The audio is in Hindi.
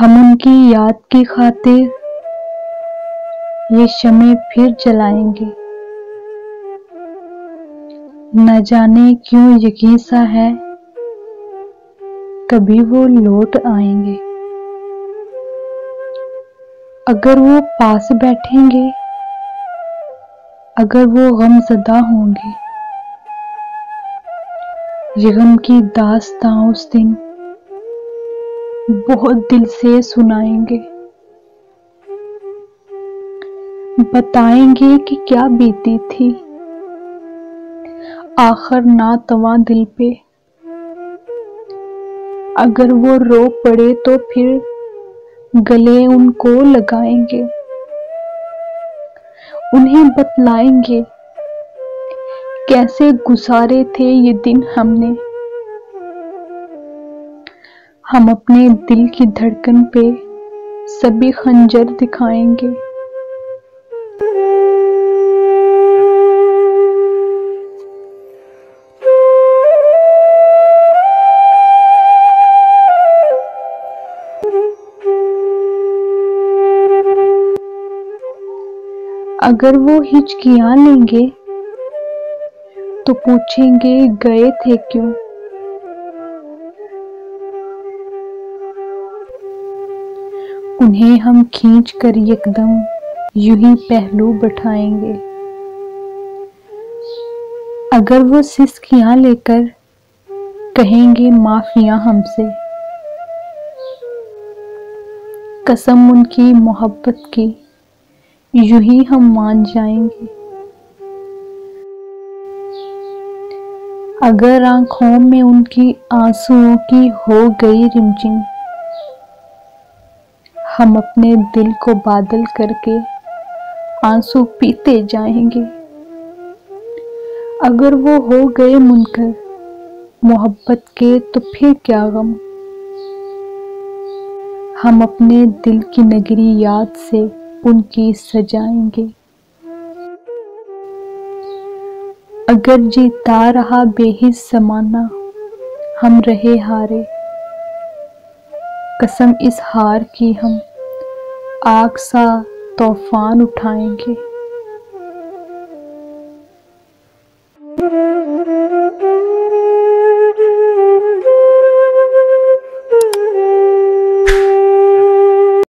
हम उनकी याद की खातिर ये शम्में फिर जलाएंगे। न जाने क्यों यकीन सा है कभी वो लौट आएंगे। अगर वो पास बैठेंगे, अगर वो गमज़दा होंगे, ये गम की दास्तां उस दिन बहुत दिल से सुनाएंगे। बताएंगे कि क्या बीती थी आखिर नातवां दिल पे। अगर वो रो पड़े तो फिर गले उनको लगाएंगे। उन्हें बतलाएंगे कैसे गुजारे थे ये दिन हमने। हम अपने दिल की धड़कन पे सभी खंजर दिखाएंगे। अगर वो हिचकियां लेंगे तो पूछेंगे गए थे क्यों। उन्हें हम खींच कर एकदम यूं ही पहलू बैठाएंगे। अगर वो सिसकियां लेकर कहेंगे माफिया हमसे, कसम उनकी मोहब्बत की यूं ही हम मान जाएंगे। अगर आंखों में उनकी आंसुओं की हो गई रिमझिम, हम अपने दिल को बादल करके आंसू पीते जाएंगे। अगर वो हो गए मुनकर मोहब्बत के तो फिर क्या गम। हम अपने दिल की नगरी याद से उनकी सजाएंगे। अगर जीता रहा बेहिस ज़माना हम रहे हारे, कसम इस हार की हम आग सा तूफान उठाएंगे।